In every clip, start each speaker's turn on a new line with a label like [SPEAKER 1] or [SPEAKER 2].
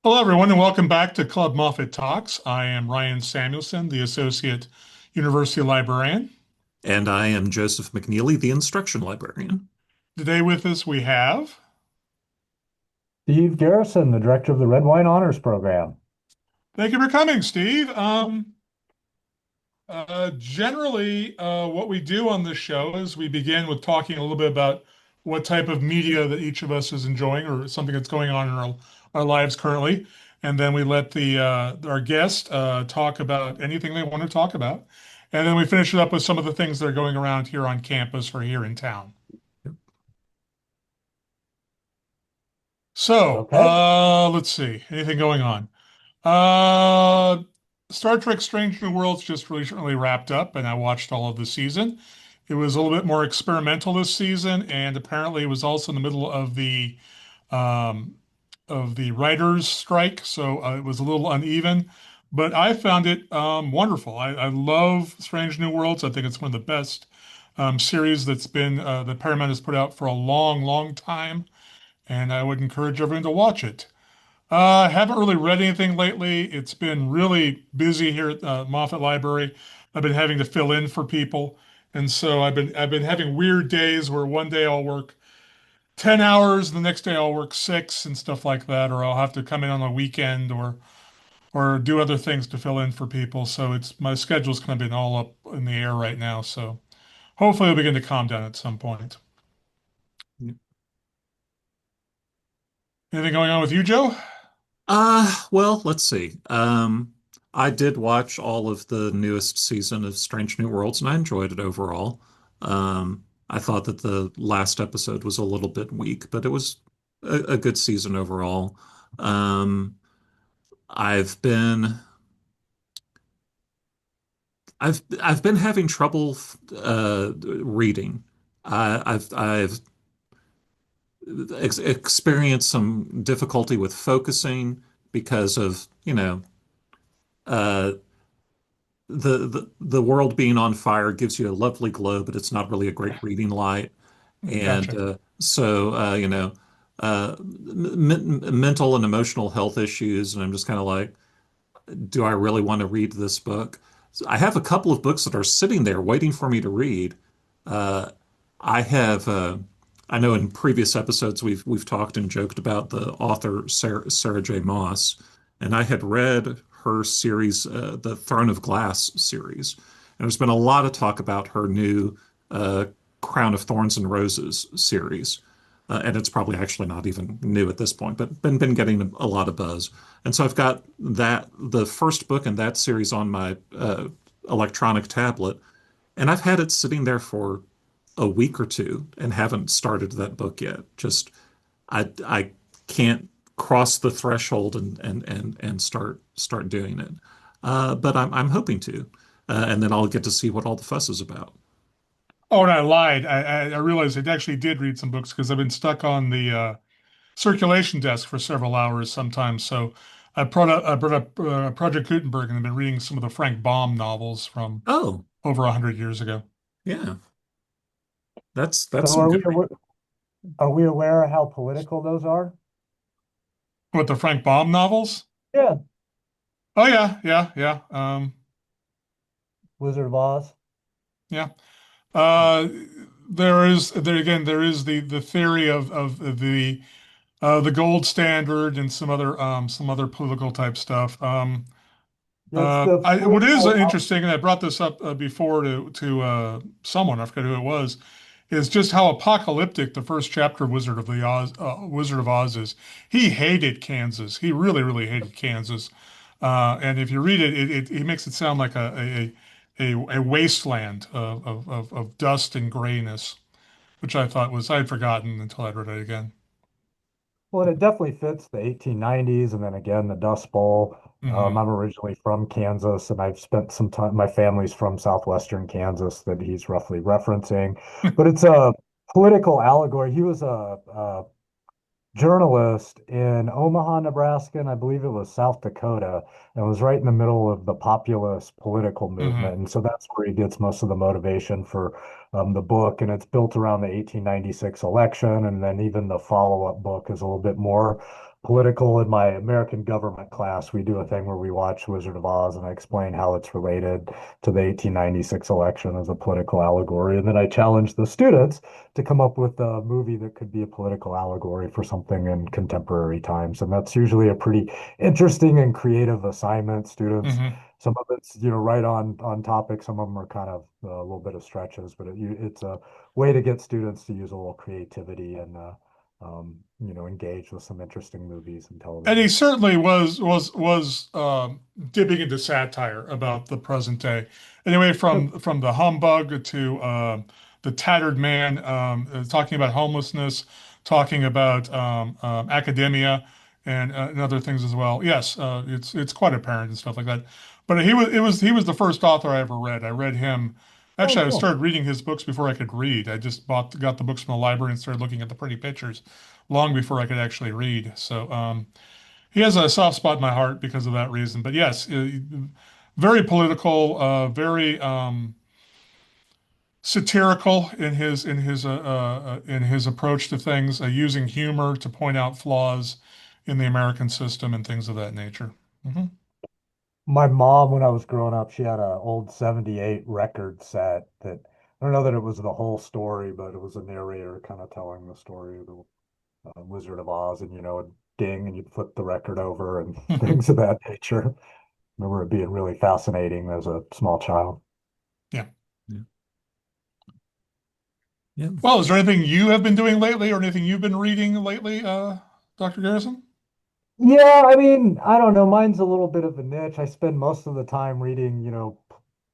[SPEAKER 1] Hello, everyone, and welcome back to Club Moffat Talks. I am Ryan Samuelson, the Associate University Librarian.
[SPEAKER 2] And I am Joseph McNeely, the instruction librarian.
[SPEAKER 1] Today with us we have,
[SPEAKER 3] Steve Garrison, the director of the Redwine Honors Program.
[SPEAKER 1] thank you for coming, Steve. Generally, what we do on this show is we begin with talking a little bit about what type of media that each of us is enjoying or something that's going on in our lives currently. And then we let our guest talk about anything they want to talk about. And then we finish it up with some of the things that are going around here on campus or here in town. So,
[SPEAKER 3] Okay.
[SPEAKER 1] let's see. Anything going on? Uh, Star Trek Strange New Worlds just recently wrapped up, and I watched all of the season. It was a little bit more experimental this season, and apparently it was also in the middle um, of the writers' strike, so it was a little uneven. But I found it wonderful. I love Strange New Worlds. I think it's one of the best series that Paramount has put out for a long, long time, and I would encourage everyone to watch it. I haven't really read anything lately. It's been really busy here at the Moffat Library. I've been having to fill in for people, and so I've been having weird days where one day I'll work 10 hours, the next day I'll work six and stuff like that, or I'll have to come in on a weekend or do other things to fill in for people. So it's my schedule's kind of been all up in the air right now. So hopefully it'll begin to calm down at some point. Anything going on with you, Joe?
[SPEAKER 2] Well, let's see. I did watch all of the newest season of Strange New Worlds, and I enjoyed it overall. I thought that the last episode was a little bit weak, but it was a good season overall. Um, I've been I've been having trouble reading. I've experienced some difficulty with focusing because of, uh, the world being on fire gives you a lovely glow, but it's not really a great reading light. And
[SPEAKER 1] Gotcha.
[SPEAKER 2] mental and emotional health issues. And I'm just kind of like, do I really want to read this book? So I have a couple of books that are sitting there waiting for me to read. Uh, I have, I know in previous episodes we've talked and joked about the author Sarah J. Maas, and I had read her series, the Throne of Glass series, and there's been a lot of talk about her new uh, Crown of Thorns and Roses series. And it's probably actually not even new at this point, but been getting a lot of buzz. And so I've got the first book in that series on my electronic tablet, and I've had it sitting there for a week or two and haven't started that book yet. Just I can't cross the threshold and start doing it. But I'm hoping to, and then I'll get to see what all the fuss is about.
[SPEAKER 1] Oh, and I lied. I realized I actually did read some books because I've been stuck on the circulation desk for several hours sometimes. So I brought up Project Gutenberg and I've been reading some of the Frank Baum novels from
[SPEAKER 2] Oh,
[SPEAKER 1] over 100 years ago.
[SPEAKER 2] yeah, that's
[SPEAKER 3] So
[SPEAKER 2] some
[SPEAKER 3] are
[SPEAKER 2] good
[SPEAKER 3] we
[SPEAKER 2] reading.
[SPEAKER 3] are we aware of how political those are?
[SPEAKER 1] What, the Frank Baum novels?
[SPEAKER 3] Yeah,
[SPEAKER 1] Oh yeah, yeah, yeah.
[SPEAKER 3] Wizard of Oz.
[SPEAKER 1] Yeah. Uh, there is the theory of the gold standard and some other political type stuff.
[SPEAKER 3] It's the
[SPEAKER 1] What is
[SPEAKER 3] political.
[SPEAKER 1] interesting, and I brought this up before to someone, I forget who it was, is just how apocalyptic the first chapter of Wizard of Oz is. He hated Kansas. He really, really hated Kansas. And if you read it, he makes it sound like a wasteland of dust and grayness, which I had forgotten until I read it again.
[SPEAKER 3] Well, it definitely fits the 1890s, and then again the Dust Bowl.
[SPEAKER 1] Hmm.
[SPEAKER 3] I'm originally from Kansas, and I've spent some time. My family's from southwestern Kansas that he's roughly referencing, but it's a political allegory. He was a journalist in Omaha, Nebraska, and I believe it was South Dakota, and it was right in the middle of the populist political movement.
[SPEAKER 1] Hmm.
[SPEAKER 3] And so that's where he gets most of the motivation for the book. And it's built around the 1896 election. And then even the follow-up book is a little bit more political in my American government class. We do a thing where we watch Wizard of Oz and I explain how it's related to the 1896 election as a political allegory. And then I challenge the students to come up with a movie that could be a political allegory for something in contemporary times. And that's usually a pretty interesting and creative assignment. Students,
[SPEAKER 1] Hmm.
[SPEAKER 3] some of it's, right on topic. Some of them are kind of a little bit of stretches, but it's a way to get students to use a little creativity and engage with some interesting movies and
[SPEAKER 1] And he
[SPEAKER 3] television.
[SPEAKER 1] certainly was dipping into satire about the present day. Anyway,
[SPEAKER 3] Yep.
[SPEAKER 1] from the humbug to the tattered man, talking about homelessness, talking about academia, and other things as well. Yes, it's quite apparent and stuff like that. But he was the first author I ever read. I read him.
[SPEAKER 3] Oh,
[SPEAKER 1] Actually, I
[SPEAKER 3] cool.
[SPEAKER 1] started reading his books before I could read. I just got the books from the library and started looking at the pretty pictures long before I could actually read. So he has a soft spot in my heart because of that reason. But yes, very political, very satirical in his approach to things, using humor to point out flaws in the American system and things of that nature. Hmm.
[SPEAKER 3] My mom, when I was growing up, she had an old 78 record set that I don't know that it was the whole story, but it was a narrator kind of telling the story of the Wizard of Oz, and a ding, and you'd flip the record over and things of that nature. Remember it being really fascinating as a small child.
[SPEAKER 1] Yeah.
[SPEAKER 2] Yeah. Yeah.
[SPEAKER 1] Well, is there anything you have been doing lately, or anything you've been reading lately, Dr. Garrison?
[SPEAKER 3] Yeah, I mean, I don't know. Mine's a little bit of a niche. I spend most of the time reading,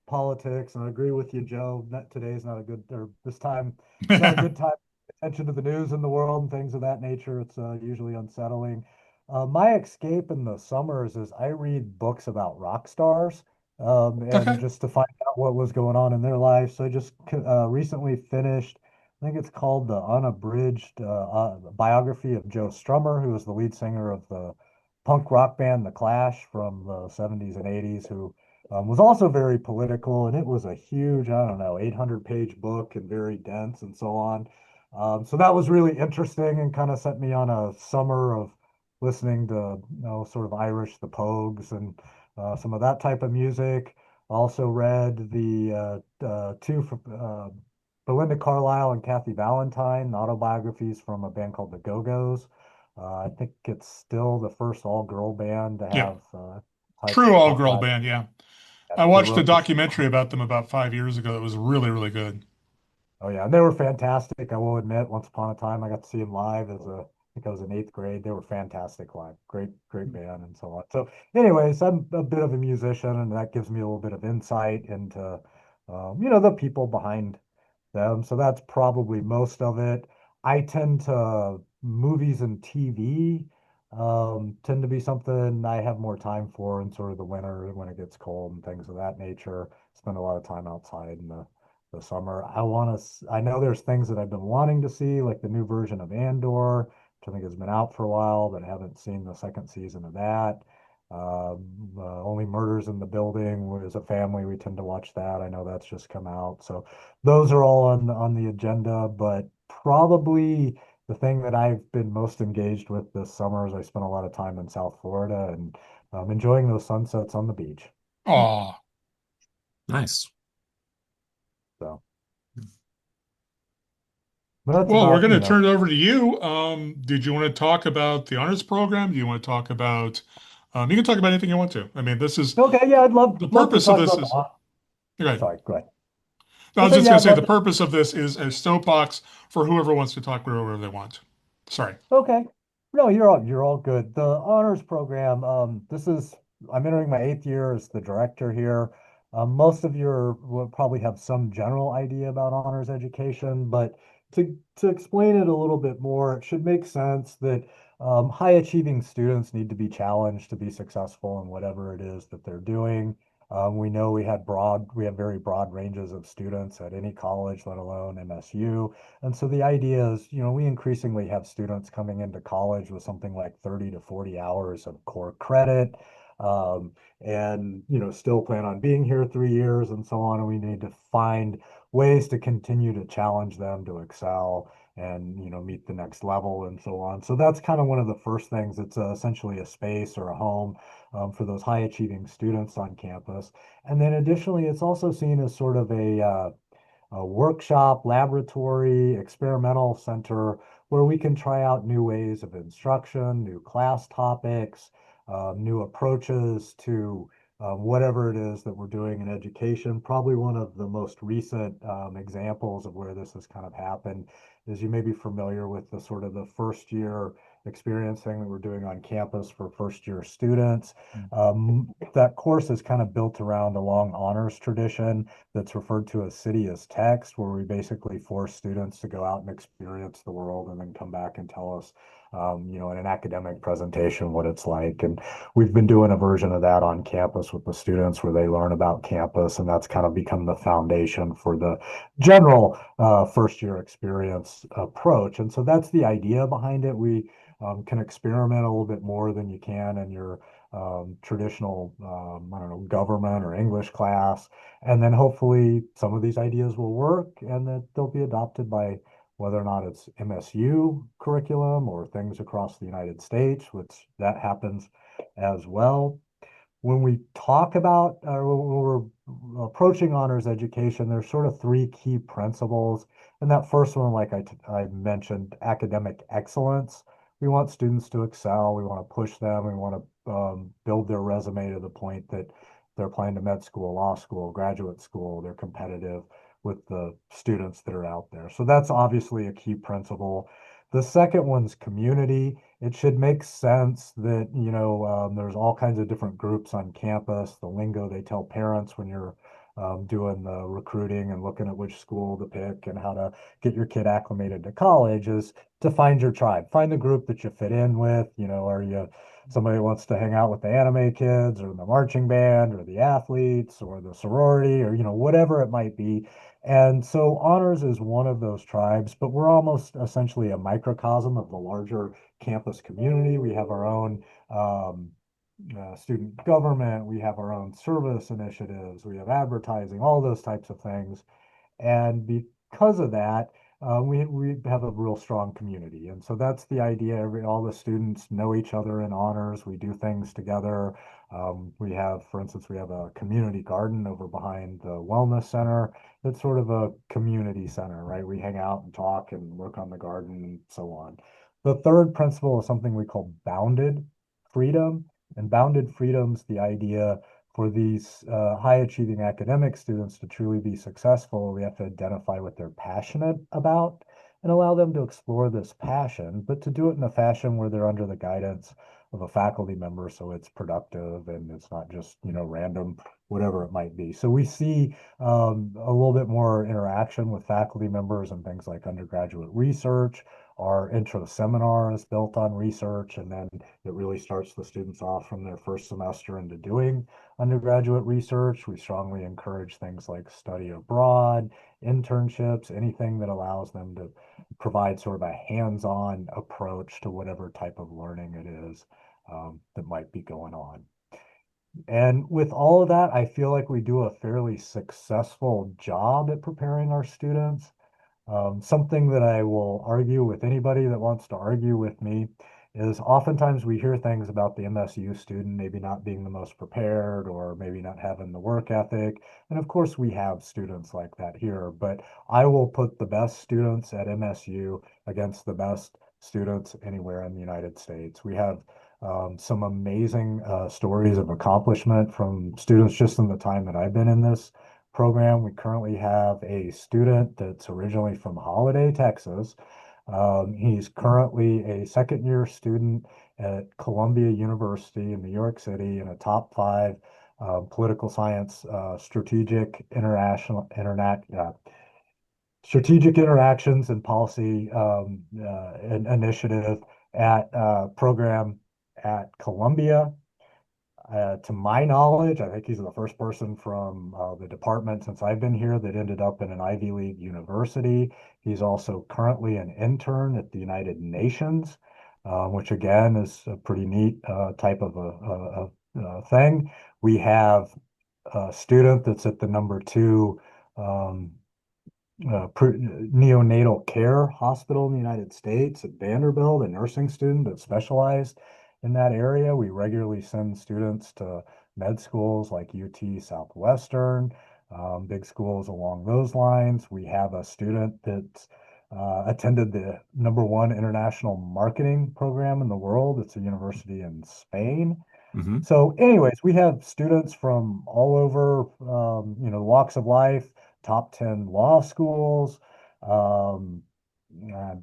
[SPEAKER 3] politics, and I agree with you, Joe. Today's not a good, or this time, it's not a good time to pay attention to the news in the world and things of that nature. It's usually unsettling. My escape in the summers is I read books about rock stars, and
[SPEAKER 1] Okay.
[SPEAKER 3] just to find out what was going on in their life. So I just recently finished. I think it's called the unabridged biography of Joe Strummer, who was the lead singer of the punk rock band The Clash from the 70s and 80s, who was also very political. And it was a huge, I don't know, 800-page book and very dense and so on. So that was really interesting and kind of set me on a summer of listening to, sort of Irish, the Pogues, and some of that type of music. Also read the two Belinda Carlisle and Kathy Valentine autobiographies from a band called the Go-Go's. I think it's still the first all-girl band to
[SPEAKER 1] Yeah.
[SPEAKER 3] have
[SPEAKER 1] True
[SPEAKER 3] top
[SPEAKER 1] all-girl
[SPEAKER 3] five.
[SPEAKER 1] band. Yeah.
[SPEAKER 3] Yes,
[SPEAKER 1] I
[SPEAKER 3] they
[SPEAKER 1] watched a
[SPEAKER 3] wrote the
[SPEAKER 1] documentary
[SPEAKER 3] song.
[SPEAKER 1] about them about 5 years ago. It was really, really good.
[SPEAKER 3] Oh yeah, and they were fantastic. I will admit, once upon a time, I got to see them live I think I was in eighth grade. They were fantastic live. Great, great band and so on. So, anyways, I'm a bit of a musician, and that gives me a little bit of insight into, the people behind them. So that's probably most of it. I tend to movies and TV tend to be something I have more time for in sort of the winter when it gets cold and things of that nature. Spend a lot of time outside in the summer. I know there's things that I've been wanting to see, like the new version of Andor, which I think has been out for a while, but I haven't seen the second season of that. Only Murders in the Building. As a family, we tend to watch that. I know that's just come out. So those are all on the agenda, but probably the thing that I've been most engaged with this summer is I spent a lot of time in South Florida and enjoying those sunsets on the beach.
[SPEAKER 1] Oh,
[SPEAKER 2] Nice.
[SPEAKER 3] So, but that's
[SPEAKER 1] well, we're
[SPEAKER 3] about,
[SPEAKER 1] going to turn it over to you. Did you want to talk about the honors program? Do you want to talk about, you can talk about anything you want to. I mean, this is
[SPEAKER 3] okay. Yeah, I'd love
[SPEAKER 1] the
[SPEAKER 3] love to
[SPEAKER 1] purpose of
[SPEAKER 3] talk
[SPEAKER 1] this
[SPEAKER 3] about
[SPEAKER 1] is, right.
[SPEAKER 3] sorry, go ahead.
[SPEAKER 1] I
[SPEAKER 3] I
[SPEAKER 1] was
[SPEAKER 3] say,
[SPEAKER 1] just
[SPEAKER 3] yeah,
[SPEAKER 1] going to
[SPEAKER 3] I'd
[SPEAKER 1] say
[SPEAKER 3] love
[SPEAKER 1] the
[SPEAKER 3] to.
[SPEAKER 1] purpose of this is a soapbox for whoever wants to talk wherever they want. Sorry.
[SPEAKER 3] Okay. No, you're all good. The honors program, I'm entering my 8th year as the director here. Most of you will probably have some general idea about honors education, but to explain it a little bit more, it should make sense that high achieving students need to be challenged to be successful in whatever it is that they're doing. We know we have very broad ranges of students at any college, let alone MSU. And so the idea is, we increasingly have students coming into college with something like 30 to 40 hours of core credit, and, still plan on being here 3 years and so on. And we need to find ways to continue to challenge them to excel and meet the next level and so on. So that's kind of one of the first things. It's essentially a space or a home for those high achieving students on campus. And then additionally, it's also seen as sort of a workshop, laboratory, experimental center where we can try out new ways of instruction, new class topics, new approaches to whatever it is that we're doing in education. Probably one of the most recent examples of where this has kind of happened is you may be familiar with the sort of the first year experience thing that we're doing on campus for first year students. That course is kind of built around a long honors tradition that's referred to as City as Text, where we basically force students to go out and experience the world and then come back and tell us, in an academic presentation what it's like. And we've been doing a version of that on campus with the students where they learn about campus, and that's kind of become the foundation for the general first year experience approach. And so that's the idea behind it. We can experiment a little bit more than you can in your traditional, I don't know, government or English class. And then hopefully some of these ideas will work and that they'll be adopted by whether or not it's MSU curriculum or things across the United States, which that happens as well. When we talk about or when we're approaching honors education, there's sort of three key principles. And that first one, like I mentioned, academic excellence. We want students to excel. We want to push them. We want to build their resume to the point that they're applying to med school, law school, graduate school. They're competitive with the students that are out there. So that's obviously a key principle. The second one's community. It should make sense that, there's all kinds of different groups on campus, the lingo they tell parents when you're doing the recruiting and looking at which school to pick and how to get your kid acclimated to college is to find your tribe, find the group that you fit in with. Are you somebody who wants to hang out with the anime kids or the marching band or the athletes or the sorority or, whatever it might be. And so honors is one of those tribes, but we're almost essentially a microcosm of the larger campus community. We have our own student government, we have our own service initiatives, we have advertising, all those types of things. And because of that, we have a real strong community. And so that's the idea. All the students know each other in honors. We do things together. We have, for instance, we have a community garden over behind the wellness center. It's sort of a community center, right? We hang out and talk and work on the garden and so on. The third principle is something we call bounded freedom. And bounded freedom's the idea for these high achieving academic students to truly be successful, we have to identify what they're passionate about and allow them to explore this passion, but to do it in a fashion where they're under the guidance of a faculty member so it's productive and it's not just, random, whatever it might be. So we see a little bit more interaction with faculty members and things like undergraduate research. Our intro seminar is built on research, and then it really starts the students off from their first semester into doing undergraduate research. We strongly encourage things like study abroad, internships, anything that allows them to provide sort of a hands-on approach to whatever type of learning it is that might be going on. And with all of that, I feel like we do a fairly successful job at preparing our students. Something that I will argue with anybody that wants to argue with me is oftentimes we hear things about the MSU student maybe not being the most prepared or maybe not having the work ethic. And of course, we have students like that here, but I will put the best students at MSU against the best students anywhere in the United States. We have some amazing stories of accomplishment from students just in the time that I've been in this program. We currently have a student that's originally from Holiday, Texas. He's currently a second year student at Columbia University in New York City and a top five political science strategic interactions and policy initiative at program at Columbia. To my knowledge, I think he's the first person from the department since I've been here that ended up in an Ivy League university. He's also currently an intern at the United Nations, which again is a pretty neat type of a thing. We have a student that's at the number two neonatal care hospital in the United States at Vanderbilt, a nursing student that specialized in that area. We regularly send students to med schools like UT Southwestern, big schools along those lines. We have a student that attended the #1 international marketing program in the world. It's a university in Spain.
[SPEAKER 2] Hmm.
[SPEAKER 3] So, anyways, we have students from all over, walks of life, top 10 law schools. Um, I'm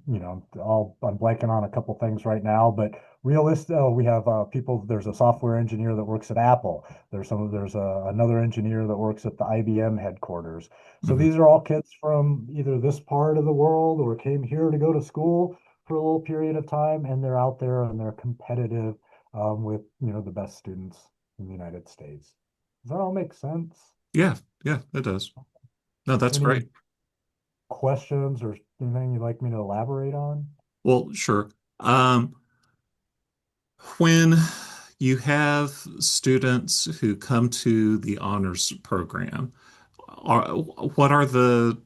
[SPEAKER 3] blanking on a couple things right now, but we have people. There's a software engineer that works at Apple. Another engineer that works at the IBM headquarters. So
[SPEAKER 2] Hmm.
[SPEAKER 3] these are all kids from either this part of the world or came here to go to school for a little period of time, and they're out there and they're competitive with the best students in the United States. Does that all make sense?
[SPEAKER 2] Yeah, yeah, it does. No, that's
[SPEAKER 3] Any
[SPEAKER 2] great.
[SPEAKER 3] questions or anything you'd like me to elaborate on?
[SPEAKER 2] Well, sure. Um, when you have students who come to the honors program, what are the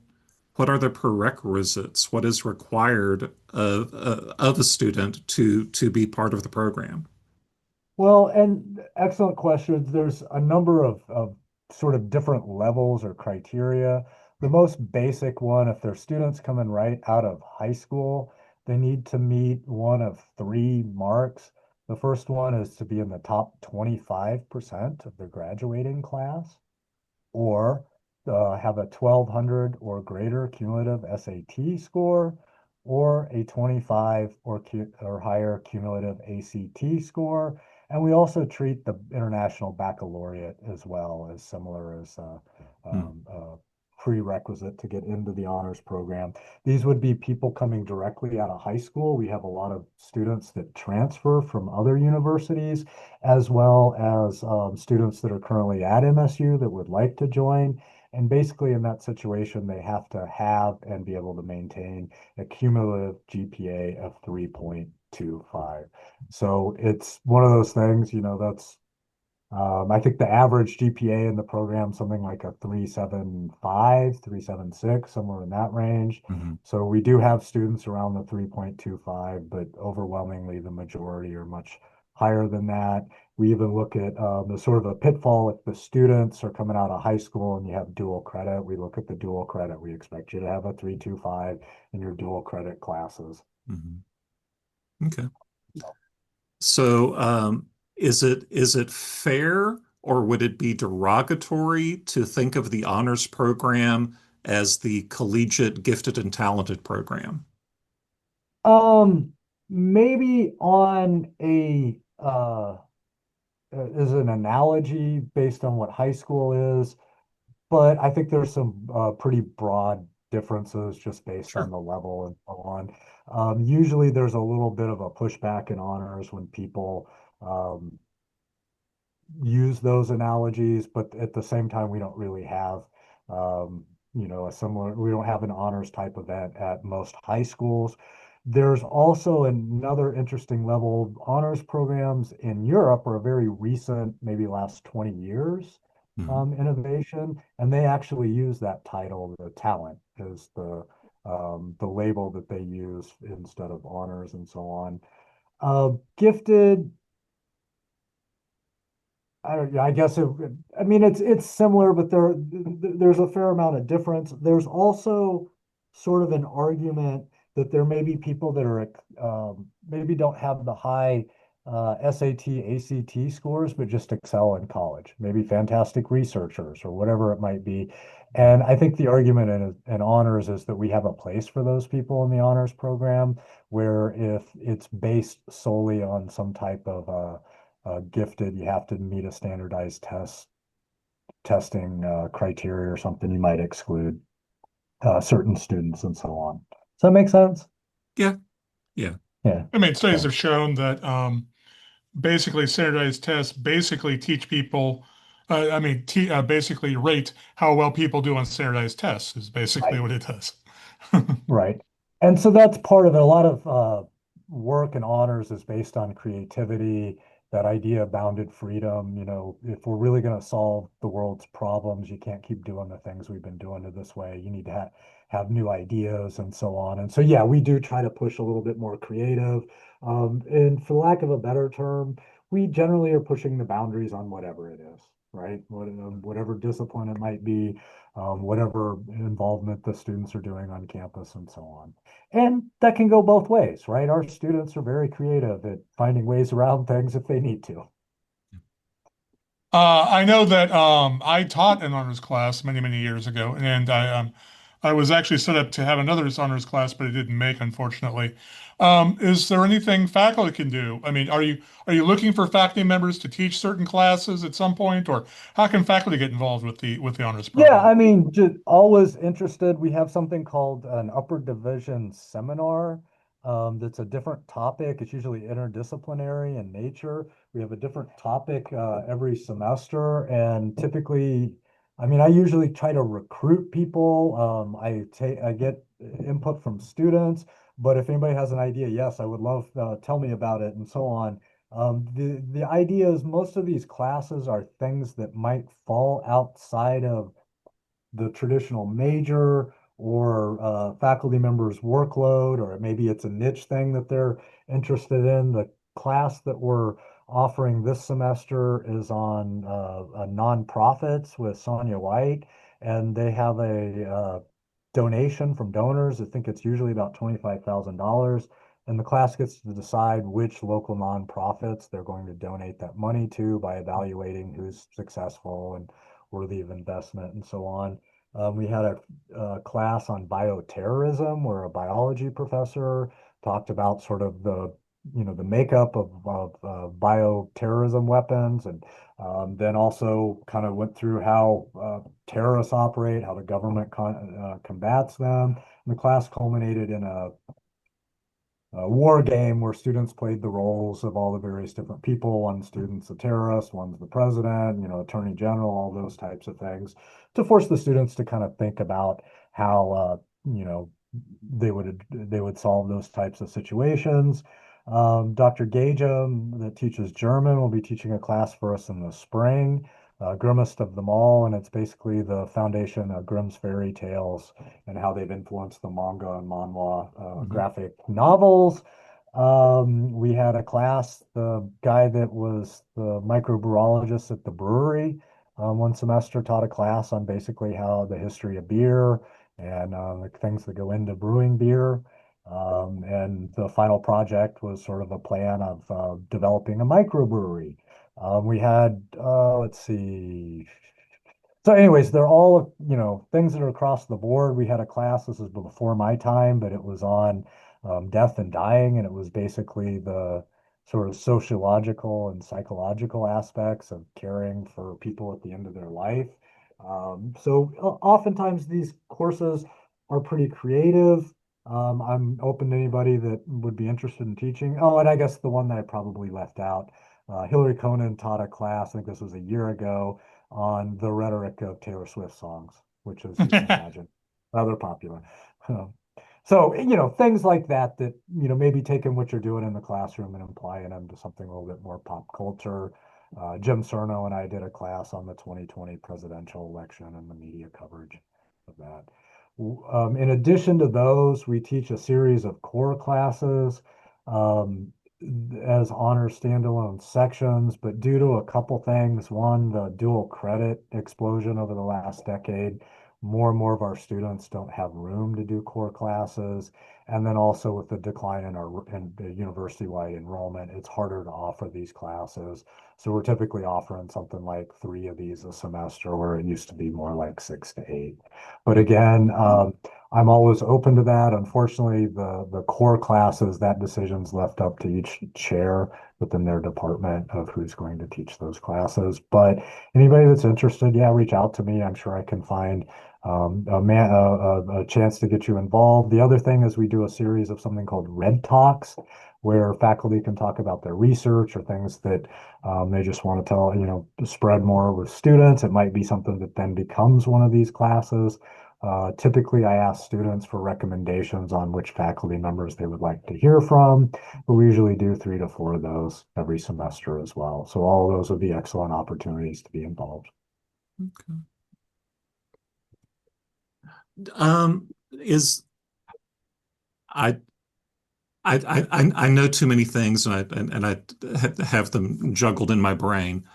[SPEAKER 2] prerequisites? What is required of a student to be part of the program?
[SPEAKER 3] Well, and excellent questions. There's a number of sort of different levels or criteria. The most basic one, if they're students coming right out of high school, they need to meet one of three marks. The first one is to be in the top 25% of their graduating class, or have a 1200 or greater cumulative SAT score, or a 25 or higher cumulative ACT score. And we also treat the International Baccalaureate as well as similar as
[SPEAKER 2] Hmm.
[SPEAKER 3] prerequisite to get into the honors program. These would be people coming directly out of high school. We have a lot of students that transfer from other universities, as well as students that are currently at MSU that would like to join. And basically, in that situation, they have to have and be able to maintain a cumulative GPA of 3.25. So it's one of those things, that's I think the average GPA in the program, something like a 3.75, 3.76, somewhere in that range.
[SPEAKER 2] Hmm.
[SPEAKER 3] So we do have students around the 3.25, but overwhelmingly the majority are much higher than that. We even look at the sort of a pitfall if the students are coming out of high school and you have dual credit. We look at the dual credit. We expect you to have a 3.25 in your dual credit classes.
[SPEAKER 2] Hmm. Okay. So, is it fair or would it be derogatory to think of the honors program as the collegiate gifted and talented program?
[SPEAKER 3] Um, Maybe on a is an analogy based on what high school is, but I think there's some pretty broad differences just based on
[SPEAKER 2] Sure.
[SPEAKER 3] the level and so on. Usually there's a little bit of a pushback in honors when people um, use those analogies, but at the same time, we don't really have, we don't have an honors type event at most high schools. There's also another interesting level. Honors programs in Europe are a very recent, maybe last 20 years,
[SPEAKER 2] Mhm.
[SPEAKER 3] innovation, and they actually use that title, the talent, as the label that they use instead of honors and so on. Gifted, I don't, yeah, I guess I mean, it's similar, but there's a fair amount of difference. There's also sort of an argument that there may be people that are maybe don't have the high SAT, ACT scores, but just excel in college, maybe fantastic researchers or whatever it might be. And I think the argument in honors is that we have a place for those people in the honors program, where if it's based solely on some type of gifted, you have to meet a standardized testing criteria or something, you might exclude certain students and so on. Does that make sense?
[SPEAKER 2] Yeah, yeah.
[SPEAKER 3] Yeah.
[SPEAKER 1] I mean, studies
[SPEAKER 3] So,
[SPEAKER 1] have shown that basically standardized tests basically teach people, basically rate how well people do on standardized tests is basically
[SPEAKER 3] right,
[SPEAKER 1] what it does.
[SPEAKER 3] right. And so that's part of it. A lot of work and honors is based on creativity that idea of bounded freedom. If we're really going to solve the world's problems, you can't keep doing the things we've been doing it this way. You need to have new ideas and so on. And so, yeah, we do try to push a little bit more creative. And for lack of a better term, we generally are pushing the boundaries on whatever it is, right? Whatever discipline it might be, whatever involvement the students are doing on campus and so on. And that can go both ways, right? Our students are very creative at finding ways around things if they need to.
[SPEAKER 1] I know that I taught an honors class many, many years ago, and I was actually set up to have another honors class, but it didn't make, unfortunately. Is there anything faculty can do? I mean, are you looking for faculty members to teach certain classes at some point, or how can faculty get involved with the honors
[SPEAKER 3] Yeah,
[SPEAKER 1] program?
[SPEAKER 3] I mean, just always interested. We have something called an upper division seminar. That's a different topic. It's usually interdisciplinary in nature. We have a different topic every semester, and typically, I mean, I usually try to recruit people. I get input from students, but if anybody has an idea, yes, I would love tell me about it and so on. The idea is most of these classes are things that might fall outside of the traditional major or faculty members' workload, or maybe it's a niche thing that they're interested in. The class that we're offering this semester is on nonprofits with Sonia White, and they have a donation from donors. I think it's usually about $25,000. And the class gets to decide which local nonprofits they're going to donate that money to by evaluating who's successful and worthy of investment and so on. We had a class on bioterrorism where a biology professor talked about sort of the makeup of bioterrorism weapons, and then also kind of went through how terrorists operate, how the government combats them. And the class culminated in a war game where students played the roles of all the various different people. One student's a terrorist, one's the president, attorney general, all those types of things, to force the students to kind of think about how they would solve those types of situations. Dr. Gagem, that teaches German, will be teaching a class for us in the spring, Grimmest of them all, and it's basically the foundation of Grimm's fairy tales and how they've influenced the manga and manhwa
[SPEAKER 1] Mhm.
[SPEAKER 3] graphic novels. We had a class, the guy that was the microbiologist at the brewery, one semester taught a class on basically how the history of beer and the things that go into brewing beer. And the final project was sort of a plan of developing a microbrewery. We had, let's see, so anyways, they're all, things that are across the board. We had a class, this is before my time, but it was on death and dying, and it was basically the sort of sociological and psychological aspects of caring for people at the end of their life. So oftentimes these courses are pretty creative. I'm open to anybody that would be interested in teaching. Oh, and I guess the one that I probably left out, Hillary Conan taught a class, I think this was a year ago, on the rhetoric of Taylor Swift songs, which, as you can imagine, rather popular. Um, so, things like that, maybe taking what you're doing in the classroom and applying them to something a little bit more pop culture. Jim Cerno and I did a class on the 2020 presidential election and the media coverage of that. In addition to those, we teach a series of core classes. Um, as honor standalone sections, but due to a couple things, one, the dual credit explosion over the last decade, more and more of our students don't have room to do core classes. And then also with the decline in the university-wide enrollment, it's harder to offer these classes. So we're typically offering something like 3 of these a semester, where it used to be more like 6 to 8. But again, I'm always open to that. Unfortunately, the core classes, that decision's left up to each chair within their department of who's going to teach those classes. But anybody that's interested, yeah, reach out to me. I'm sure I can find a chance to get you involved. The other thing is we do a series of something called Red Talks, where faculty can talk about their research or things that they just want to tell, spread more with students. It might be something that then becomes one of these classes. Typically, I ask students for recommendations on which faculty members they would like to hear from, but we usually do 3 to 4 of those every semester as well. So all of those would be excellent opportunities to be involved.
[SPEAKER 2] Okay. Is I I know too many things and I have them juggled in my brain.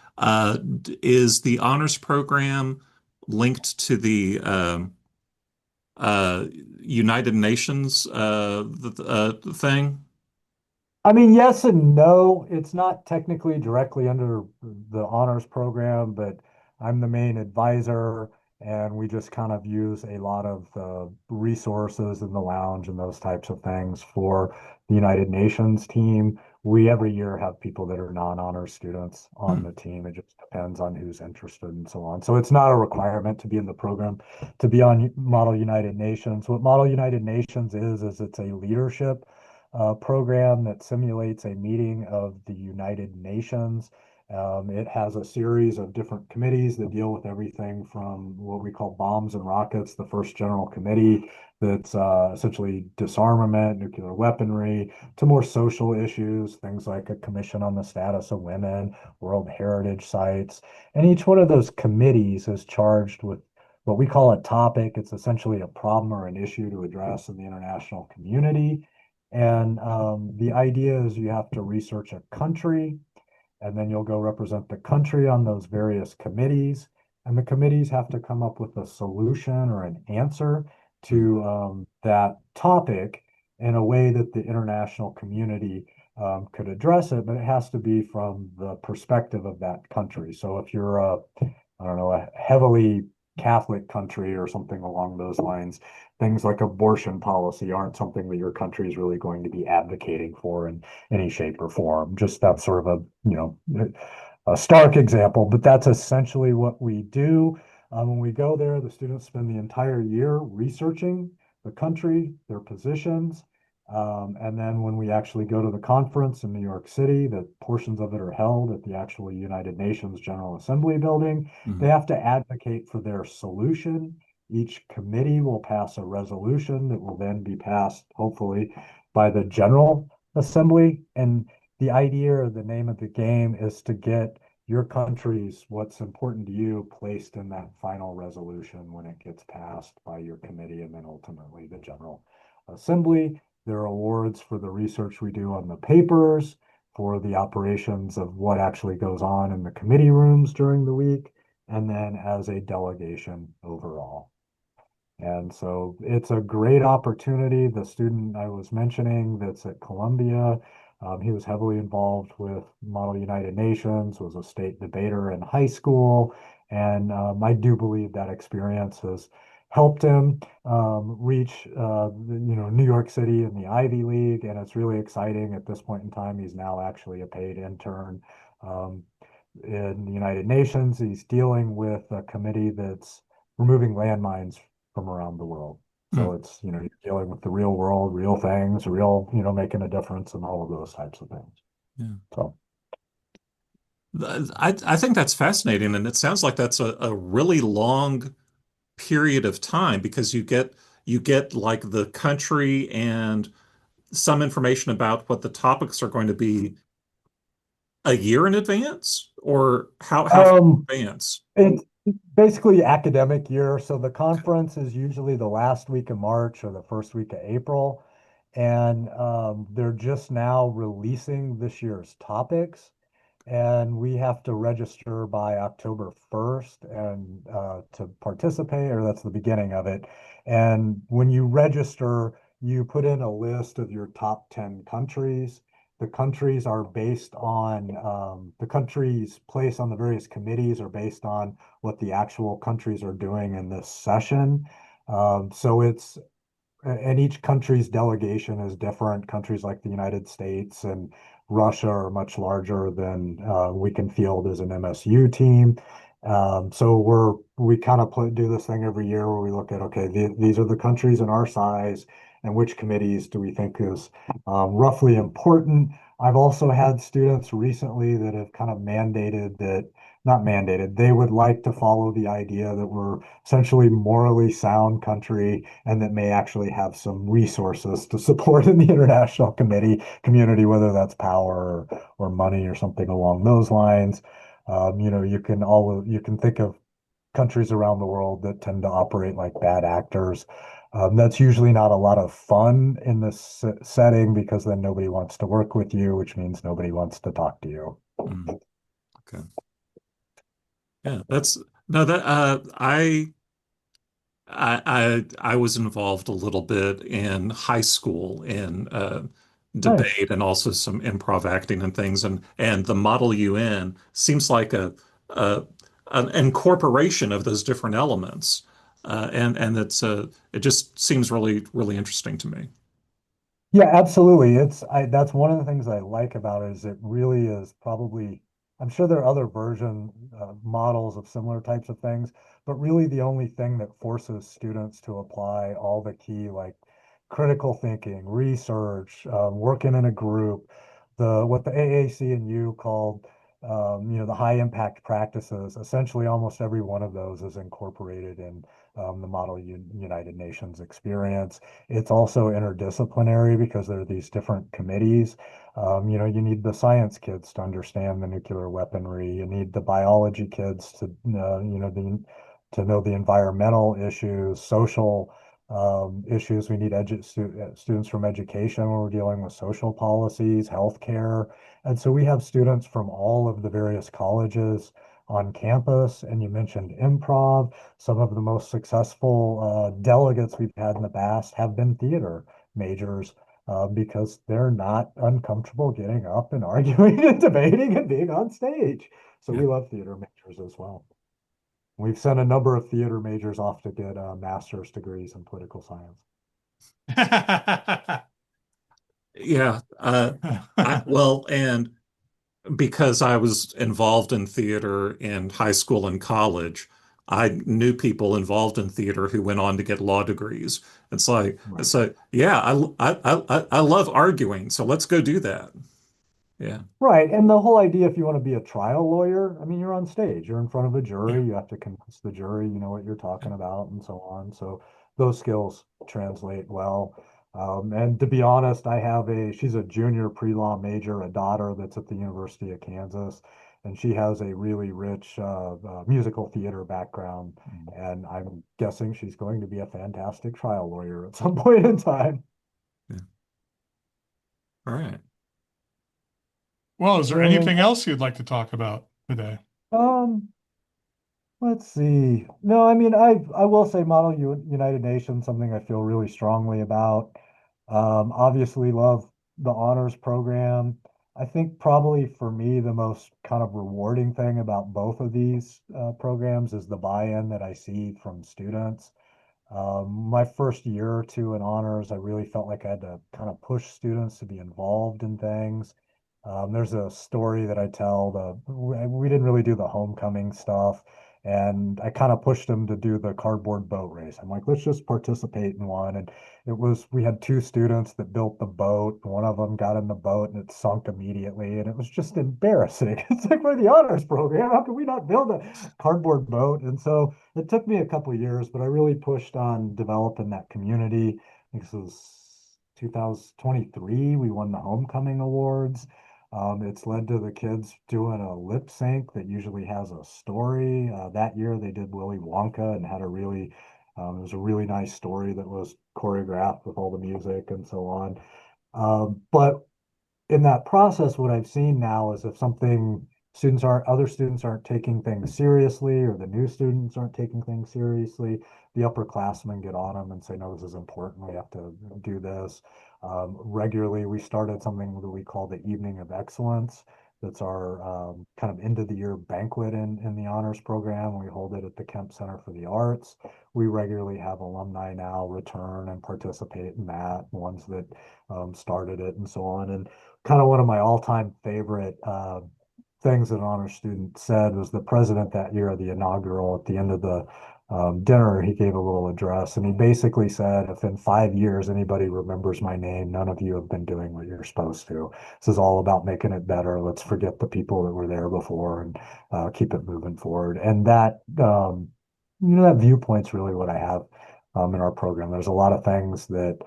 [SPEAKER 2] Is the honors program linked to the uh, United Nations thing?
[SPEAKER 3] I mean, yes and no. It's not technically directly under the honors program, but I'm the main advisor, and we just kind of use a lot of the resources in the lounge and those types of things for the United Nations team. We every year have people that are non-honor students on
[SPEAKER 2] Hmm.
[SPEAKER 3] the team. It just depends on who's interested and so on. So it's not a requirement to be in the program to be on Model United Nations. What Model United Nations is it's a leadership program that simulates a meeting of the United Nations. It has a series of different committees that deal with everything from what we call bombs and rockets, the first general committee that's essentially disarmament, nuclear weaponry, to more social issues, things like a commission on the status of women, World Heritage sites. And each one of those committees is charged with what we call a topic. It's essentially a problem or an issue to address in the international community. And the idea is you have to research a country, and then you'll go represent the country on those various committees. And the committees have to come up with a solution or an answer
[SPEAKER 2] Hmm.
[SPEAKER 3] to that topic in a way that the international community could address it, but it has to be from the perspective of that country. So if you're I don't know, a heavily Catholic country or something along those lines, things like abortion policy aren't something that your country is really going to be advocating for in any shape or form. Just that's sort of a stark example, but that's essentially what we do. When we go there, the students spend the entire year researching the country, their positions, and then when we actually go to the conference in New York City, the portions of it are held at the actual United Nations General Assembly building. They
[SPEAKER 2] Hmm.
[SPEAKER 3] have to advocate for their solution. Each committee will pass a resolution that will then be passed, hopefully, by the General Assembly. And the idea or the name of the game is to get your country's what's important to you placed in that final resolution when it gets passed by your committee and then ultimately the General Assembly. There are awards for the research we do on the papers, for the operations of what actually goes on in the committee rooms during the week, and then as a delegation overall. And so it's a great opportunity. The student I was mentioning that's at Columbia, he was heavily involved with Model United Nations, was a state debater in high school. And I do believe that experience has helped him reach, New York City and the Ivy League. And it's really exciting at this point in time. He's now actually a paid intern um, in the United Nations. He's dealing with a committee that's removing landmines from around the world.
[SPEAKER 2] Hmm.
[SPEAKER 3] So it's, you're dealing with the real world, real things, real, making a difference and all of those types of things.
[SPEAKER 2] Yeah.
[SPEAKER 3] So,
[SPEAKER 2] I think that's fascinating, and it sounds like that's a really long period of time because you get like the country and some information about what the topics are going to be a year in advance, or how far
[SPEAKER 3] um,
[SPEAKER 2] in advance?
[SPEAKER 3] it's basically academic year. So the conference is usually the last week of March or the first week of April. And they're just now releasing this year's topics. And we have to register by October 1st and to participate, or that's the beginning of it. And when you register, you put in a list of your top 10 countries. The countries are based on the country's place on the various committees are based on what the actual countries are doing in this session. So it's and each country's delegation is different. Countries like the United States and Russia are much larger than we can field as an MSU team. So we kind of do this thing every year where we look at, okay, these are the countries in our size, and which committees do we think is roughly important. I've also had students recently that have kind of mandated that not mandated. They would like to follow the idea that we're essentially morally sound country and that may actually have some resources to support in the international community, whether that's power or money or something along those lines. You can think of countries around the world that tend to operate like bad actors. That's usually not a lot of fun in this setting because then nobody wants to work with you, which means nobody wants to talk to you.
[SPEAKER 2] Mm, okay. Yeah, that's no that I was involved a little bit in high school in
[SPEAKER 3] Nice.
[SPEAKER 2] debate and also some improv acting and things, and the Model UN seems like a an incorporation of those different elements, and it just seems really interesting to me.
[SPEAKER 3] Yeah, absolutely. That's one of the things I like about it is it really is probably, I'm sure there are other models of similar types of things, but really the only thing that forces students to apply all the key like critical thinking, research, working in a group, what the AAC and U called the high impact practices. Essentially, almost every one of those is incorporated in the United Nations experience. It's also interdisciplinary because there are these different committees. You need the science kids to understand the nuclear weaponry. You need the biology kids to, to know the environmental issues, social issues. We need students from education when we're dealing with social policies, healthcare. And so we have students from all of the various colleges on campus. And you mentioned improv. Some of the most successful delegates we've had in the past have been theater majors because they're not uncomfortable getting up and arguing and debating and being on stage. So
[SPEAKER 2] Yeah.
[SPEAKER 3] we love theater majors as well. We've sent a number of theater majors off to get master's degrees in political science.
[SPEAKER 2] Yeah. Well, and because I was involved in theater in high school and college, I knew people involved in theater who went on to get law degrees.
[SPEAKER 3] Right.
[SPEAKER 2] It's like, yeah, I love arguing, so let's go do that. Yeah,
[SPEAKER 3] Right. And the whole idea, if you want to be a trial lawyer, I mean, you're on stage, you're in front of a
[SPEAKER 1] Yeah.
[SPEAKER 3] jury, you have to convince the jury, you know what you're talking about, and so on. So those skills translate well. And to be honest, she's a junior pre-law major, a daughter that's at the University of Kansas, and she has a really rich musical theater background.
[SPEAKER 2] Mm,
[SPEAKER 3] And I'm guessing she's going to be a fantastic trial lawyer at some point in time.
[SPEAKER 2] yeah. All right.
[SPEAKER 1] Well, is
[SPEAKER 3] Is
[SPEAKER 1] there
[SPEAKER 3] there anything?
[SPEAKER 1] anything else you'd like to talk about today?
[SPEAKER 3] Um, Let's see. No, I mean, I will say United Nations, something I feel really strongly about. Obviously love the honors program. I think probably for me, the most kind of rewarding thing about both of these programs is the buy-in that I see from students. My first year or two in honors, I really felt like I had to kind of push students to be involved in things. There's a story that I tell. We didn't really do the homecoming stuff, and I kind of pushed them to do the cardboard boat race. I'm like, let's just participate in one. And we had two students that built the boat. One of them got in the boat and it sunk immediately, and it was just embarrassing. It's like we're the honors program. How can we not build a cardboard boat? And so it took me a couple of years, but I really pushed on developing that community. I think this was 2023. We won the homecoming awards. It's led to the kids doing a lip sync that usually has a story. That year they did Willy Wonka and it was a really nice story that was choreographed with all the music and so on. But in that process, what I've seen now is if other students aren't taking things seriously, or the new students aren't taking things seriously, the upperclassmen get on them and say, no, this is important. We have to do this. Regularly, we started something that we call the Evening of Excellence. That's our kind of end of the year banquet in the honors program. We hold it at the Kemp Center for the Arts. We regularly have alumni now return and participate in that, ones that started it and so on. And kind of one of my all-time favorite things that an honor student said was the president that year, the inaugural at the end of the dinner, he gave a little address, and he basically said, if in 5 years anybody remembers my name, none of you have been doing what you're supposed to. This is all about making it better. Let's forget the people that were there before and keep it moving forward. And that, that viewpoint's really what I have in our program. There's a lot of things that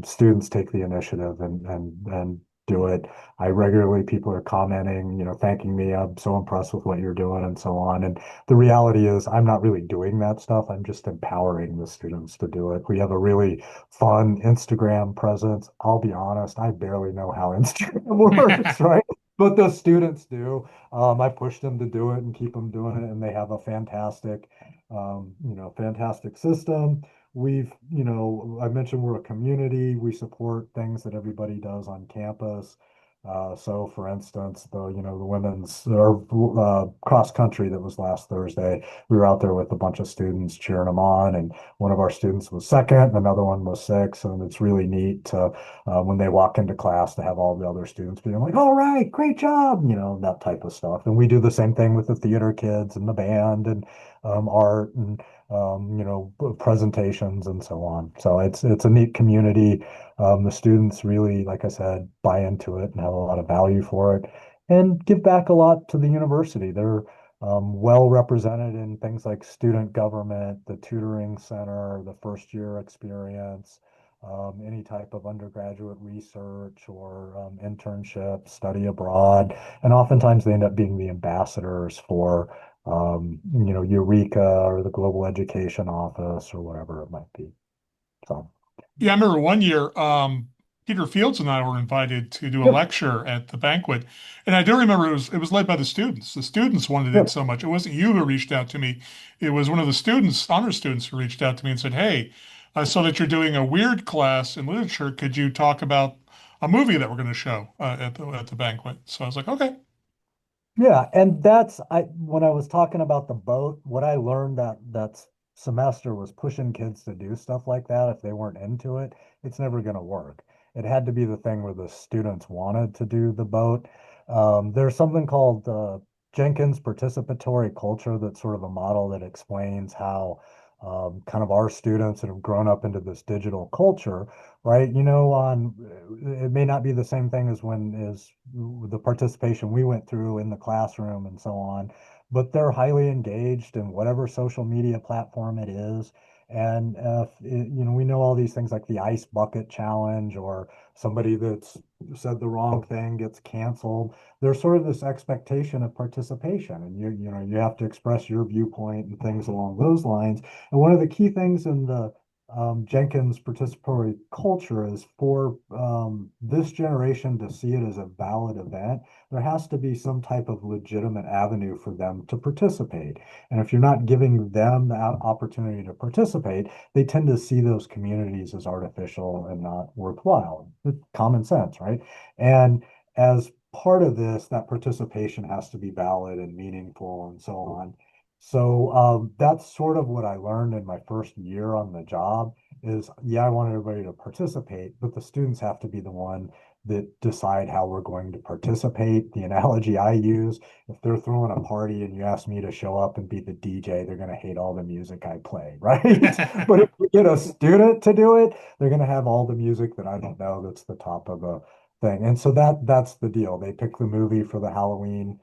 [SPEAKER 3] students take the initiative and do it. I regularly, people are commenting, thanking me. I'm so impressed with what you're doing and so on. And the reality is I'm not really doing that stuff. I'm just empowering the students to do it. We have a really fun Instagram presence. I'll be honest, I barely know how Instagram works, right? But the students do. I push them to do it and keep them doing it, and they have a fantastic system. I mentioned we're a community. We support things that everybody does on campus. So for instance, the women's or cross country that was last Thursday, we were out there with a bunch of students cheering them on, and one of our students was second, another one was sixth, and it's really neat to when they walk into class to have all the other students being like, "All right, great job," that type of stuff. And we do the same thing with the theater kids and the band and art and presentations and so on. So it's a neat community. The students really, like I said, buy into it and have a lot of value for it and give back a lot to the university. They're well represented in things like student government, the tutoring center, the first year experience, any type of undergraduate research or internship, study abroad. And oftentimes they end up being the ambassadors for, Eureka or the Global Education Office or whatever it might be. So.
[SPEAKER 1] Yeah, I remember one year, Peter Fields and I were invited to do a
[SPEAKER 3] Yep.
[SPEAKER 1] lecture at the banquet, and I do remember it was led by the students. The students wanted it
[SPEAKER 3] Yep.
[SPEAKER 1] so much. It wasn't you who reached out to me. It was one of the students, honor students, who reached out to me and said, "Hey, I saw that you're doing a weird class in literature. Could you talk about a movie that we're going to show at the banquet?" So I was like, "Okay."
[SPEAKER 3] Yeah, and that's when I was talking about the boat, what I learned that semester was pushing kids to do stuff like that. If they weren't into it, it's never going to work. It had to be the thing where the students wanted to do the boat. There's something called Jenkins participatory culture that's sort of a model that explains how kind of our students that have grown up into this digital culture, right? It may not be the same thing as the participation we went through in the classroom and so on, but they're highly engaged in whatever social media platform it is. And we know all these things like the ice bucket challenge or somebody that's said the wrong thing gets canceled. There's sort of this expectation of participation, and you have to express your viewpoint and things along those lines. And one of the key things in the Jenkins participatory culture is for this generation to see it as a valid event, there has to be some type of legitimate avenue for them to participate. And if you're not giving them the opportunity to participate, they tend to see those communities as artificial and not worthwhile. It's common sense, right? And as part of this, that participation has to be valid and meaningful and so on. So that's sort of what I learned in my first year on the job is, yeah, I want everybody to participate, but the students have to be the one that decide how we're going to participate. The analogy I use, if they're throwing a party and you ask me to show up and be the DJ, they're going to hate all the music I play, right? But if we get a student to do it, they're going to have all the music that I don't know that's the top of the thing. And so that's the deal. They pick the movie for the Halloween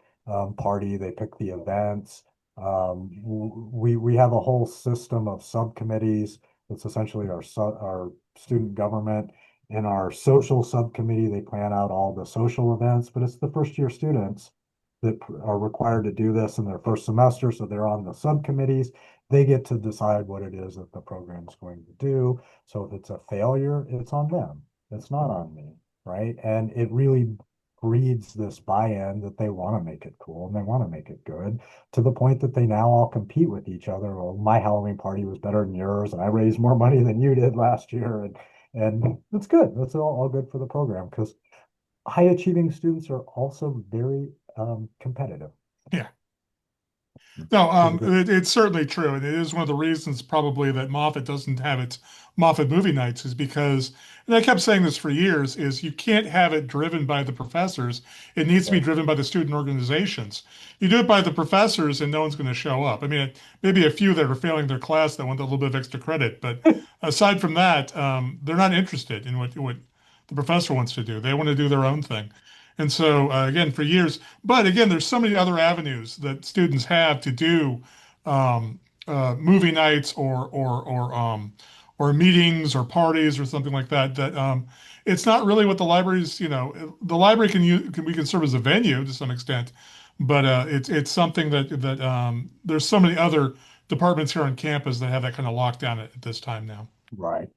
[SPEAKER 3] party, they pick the events. We have a whole system of subcommittees. It's essentially our student government. In our social subcommittee, they plan out all the social events, but it's the first year students that are required to do this in their first semester. So they're on the subcommittees. They get to decide what it is that the program is going to do. So if it's a failure, it's on them. It's not on me, right? And it really breeds this buy-in that they want to make it cool and they want to make it good to the point that they now all compete with each other. Well, my Halloween party was better than yours, and I raised more money than you did last year. And it's good. That's all good for the program because high achieving students are also very competitive.
[SPEAKER 1] Yeah. No,
[SPEAKER 3] Would you agree?
[SPEAKER 1] it's certainly true. And it is one of the reasons probably that Moffat doesn't have its Moffat movie nights is because, and I kept saying this for years, is you can't have it driven by the professors. It needs to be
[SPEAKER 3] Right.
[SPEAKER 1] driven by the student organizations. You do it by the professors and no one's going to show up. I mean, maybe a few that are failing their class that want a little bit of extra credit, but aside from that, they're not interested in what the professor wants to do. They want to do their own thing. And so, again, for years, but again, there's so many other avenues that students have to do um, movie nights or meetings or parties or something like that. That it's not really what the libraries, the library we can serve as a venue to some extent, but it's something that there's so many other departments here on campus that have that kind of lockdown at this time now.
[SPEAKER 3] Right.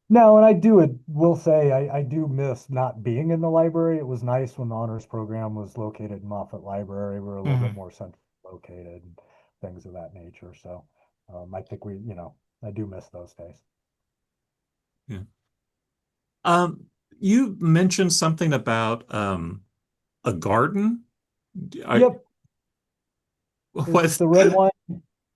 [SPEAKER 3] No, and I do it will say I do miss not being in the library. It was nice when the honors program was located in Moffett Library. We were a little bit
[SPEAKER 1] Mhm.
[SPEAKER 3] more centrally located and things of that nature. So I think I do miss those days.
[SPEAKER 2] Yeah. Um, you mentioned something about a garden. I
[SPEAKER 3] Yep, it's
[SPEAKER 2] what?
[SPEAKER 3] the Redwine